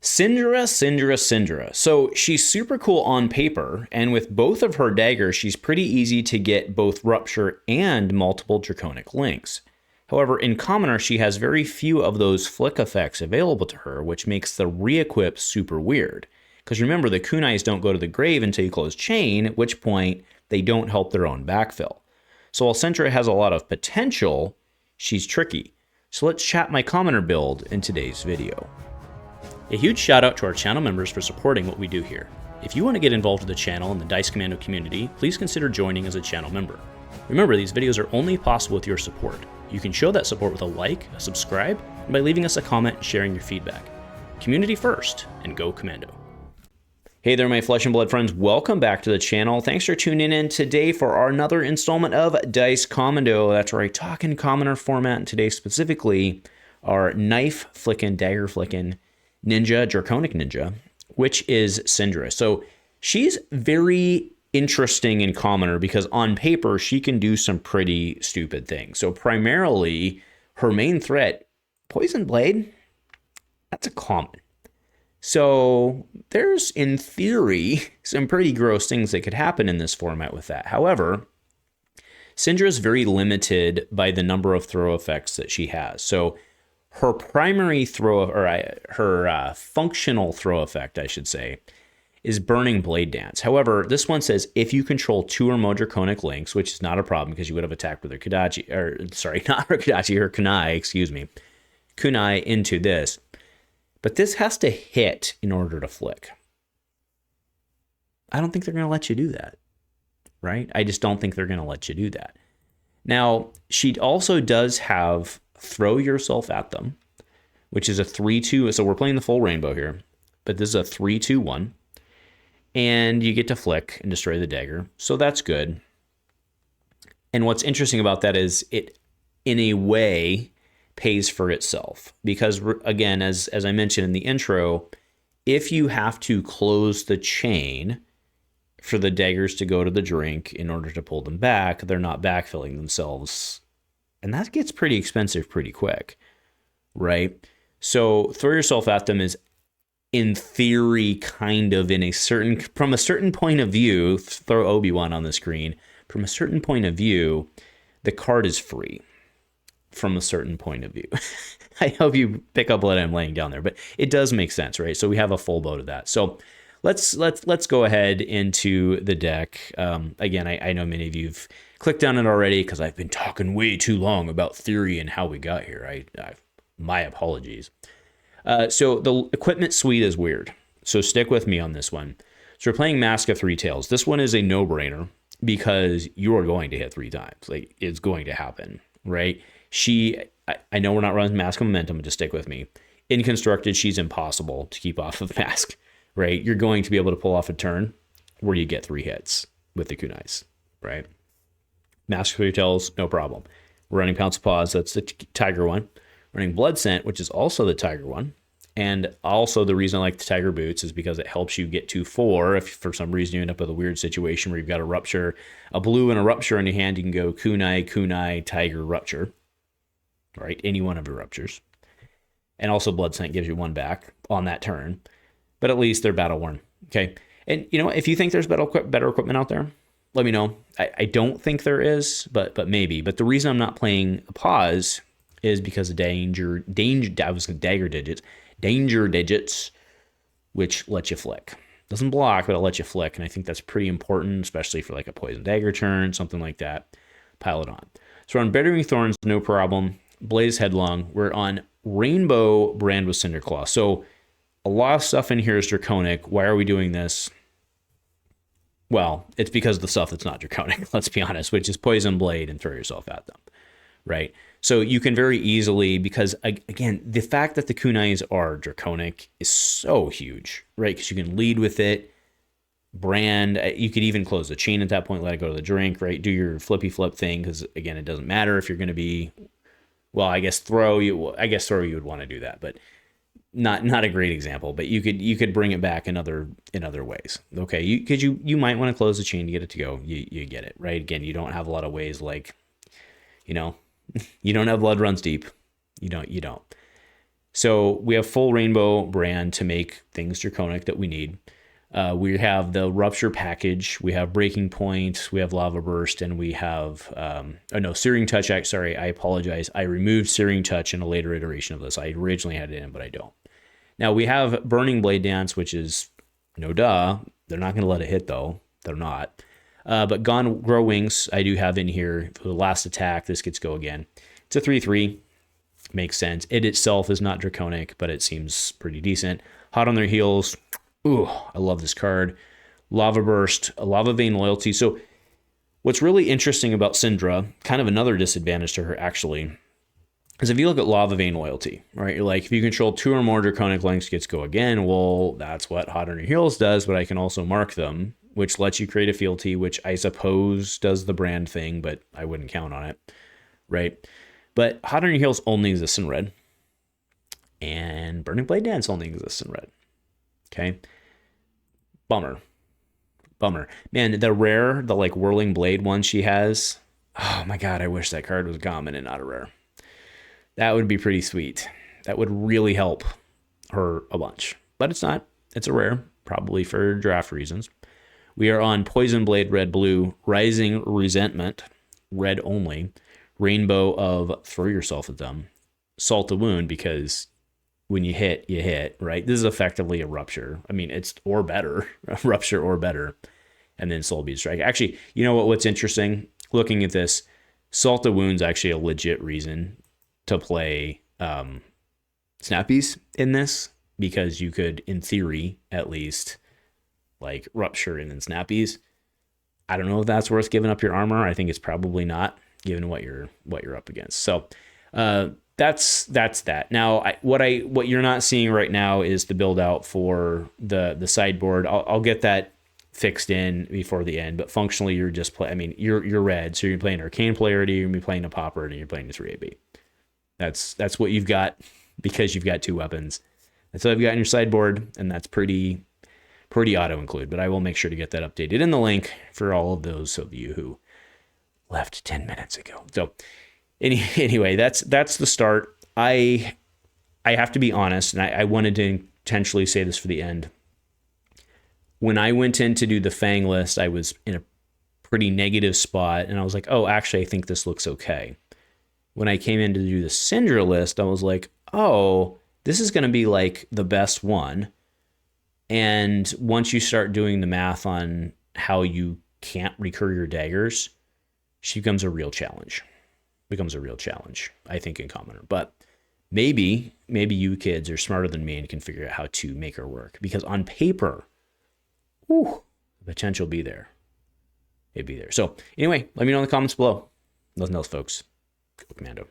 Cindra. So she's super cool on paper, and with both of her daggers, she's pretty easy to get both Rupture and multiple Draconic links. However, in Commoner, she has very few of those flick effects available to her, which makes the re-equip super weird. Because remember, the kunais don't go to the grave until you close Chane, at which point they don't help their own backfill. So while Cindra has a lot of potential, she's tricky. So let's chat my Commoner build in today's video. A huge shout out to our channel members for supporting what we do here. If you want to get involved with the channel and the Dice Commando community, please consider joining as a channel member. Remember, these videos are only possible with your support. You can show that support with a like, a subscribe, and by leaving us a comment and sharing your feedback. Community first, and go Commando. Hey there, my flesh and blood friends. Welcome back to the channel. Thanks for tuning in today for our another installment of Dice Commando. That's right, talking Commoner format, and today specifically our knife flicking, dagger flicking ninja, Draconic ninja, which is Cindra. So she's very interesting in Commoner because on paper, she can do some pretty stupid things. So primarily, her main threat, Poison Blade, that's a common. So there's, in theory, some pretty gross things that could happen in this format with that. However, Cindra is very limited by the number of throw effects that she has. So her primary throw, or her functional throw effect, I should say, is Burning Blade Dance. However, this one says if you control 2 or more Draconic links, which is not a problem because you would have attacked with her Kodachi, or sorry, not her Kodachi, her Kunai, excuse me, Kunai into this. But this has to hit in order to flick. I don't think they're going to let you do that, right? I just don't think they're going to let you do that. Now, she also does have Throw Yourself at Them, which is a 3-2. So we're playing the full rainbow here, but this is a 3-2-1. And you get to flick and destroy the dagger. So that's good. And what's interesting about that is it, in a way, pays for itself. Because, again, as I mentioned in the intro, if you have to close the chain for the daggers to go to the drink in order to pull them back, they're not backfilling themselves. And that gets pretty expensive pretty quick, right? So Throw Yourself at Them is, in theory, kind of from a certain point of view, throw Obi-Wan on the screen, from a certain point of view, the card is free from a certain point of view. I hope you pick up what I'm laying down there, but it does make sense, right? So we have a full boat of that. So let's go ahead into the deck. Again, I know many of you've clicked on it already because I've been talking way too long about theory and how we got here. My apologies. So the equipment suite is weird. So stick with me on this one. So we're playing Mask of Three Tails. This one is a no-brainer because you are going to hit 3 times. Like, it's going to happen, right? I know we're not running Mask of Momentum, but just stick with me. In Constructed, she's impossible to keep off of Mask, right? You're going to be able to pull off a turn where you get 3 hits with the kunais, right? Mask of Three Tails, no problem. We're running Pounce of Paws, that's the tiger one. Running Blood Scent, which is also the tiger one. And also the reason I like the Tiger Boots is because it helps you get to 4. If for some reason you end up with a weird situation where you've got a Rupture, a blue and a Rupture in your hand, you can go Kunai, Tiger, Rupture. Right? Any one of your Ruptures. And also Blood Scent gives you 1 back on that turn. But at least they're battle worn. Okay. And you know, if you think there's better equipment out there, let me know. I don't think there is, but maybe. But the reason I'm not playing a pause is because of danger digits, which let you flick. Doesn't block, but it'll let you flick, and I think that's pretty important, especially for like a poison dagger turn, something like that. Pile it on. So we're on Bettering Thorns, no problem. Blaze Headlong. We're on Rainbow Brand with Cinderclaw. So a lot of stuff in here is Draconic. Why are we doing this? Well, it's because of the stuff that's not Draconic, let's be honest, which is Poison Blade and Throw Yourself at Them, right? So you can very easily, because again, the fact that the kunais are Draconic is so huge, right? Because you can lead with it, brand, you could even close the chain at that point, let it go to the drink, right? Do your flippy flip thing, because again, it doesn't matter if you're going to be, well, I guess throw you would want to do that, but not a great example, but you could bring it back in other ways. Okay, because you might want to close the chain to get it to go. You get it, right? Again, you don't have a lot of ways, like, you know, you don't have blood runs deep. You don't. So we have full rainbow brand to make things draconic that we need. We have the Rupture package, we have Breaking Point, we have Lava Burst, and we have, Searing Touch. Sorry, I apologize. I removed Searing Touch in a later iteration of this. I originally had it in, but I don't. Now we have Burning Blade Dance, which is, no duh. They're not going to let it hit, though. They're not. But Gone Grow Wings, I do have in here. For the last attack, this gets go again. It's a 3/3. Makes sense. It itself is not draconic, but it seems pretty decent. Hot on Their Heels. Ooh, I love this card. Lava Burst, a Lava Vein Loyalty. So what's really interesting about Cindra, kind of another disadvantage to her actually, is if you look at Lava Vein Loyalty, right? You're like, if you control 2 or more draconic links, gets go again. Well, that's what Hot on Your Heels does, but I can also mark them, which lets you create a fealty, which I suppose does the brand thing, but I wouldn't count on it, right? But Hot on Your Heels only exists in red, and Burning Blade Dance only exists in red. Okay. Bummer. Man, the rare, the like Whirling Blade one she has. Oh my God, I wish that card was common and not a rare. That would be pretty sweet. That would really help her a bunch. But it's not. It's a rare, probably for draft reasons. We are on Poison Blade, red, blue, Rising Resentment, red only, Rainbow of Throw Yourself at Them, Salt the Wound, because when you hit, right? This is effectively a Rupture. I mean, it's or better, a Rupture or better, and then Soul Bead Strike. Actually, you know what's interesting? Looking at this, Salt the Wound's actually a legit reason to play Snappies in this, because you could, in theory, at least, like Rupture and then Snappies. I don't know if that's worth giving up your armor. I think it's probably not, given what you're up against. So that's that. Now, what you're not seeing right now is the build out for the sideboard. I'll get that fixed in before the end, but functionally you're just you're red, so you're playing Arcane Polarity, you're gonna be playing a Popper, and you're playing a 3AB. That's what you've got, because you've got 2 weapons. That's all I've got in your sideboard, and that's pretty auto include, but I will make sure to get that updated in the link for all of those of you who left 10 minutes ago. So anyway, that's the start. I have to be honest, and I wanted to intentionally say this for the end. When I went in to do the Fang list, I was in a pretty negative spot, and I was like, oh, actually, I think this looks okay. When I came in to do the Cindra list, I was like, oh, this is going to be like the best one. And once you start doing the math on how you can't recur your daggers, she becomes a real challenge. I think, in Commoner. But maybe you kids are smarter than me and can figure out how to make her work. Because on paper, the potential be there. It'd be there. So anyway, let me know in the comments below. Nothing else, folks. Go Commando.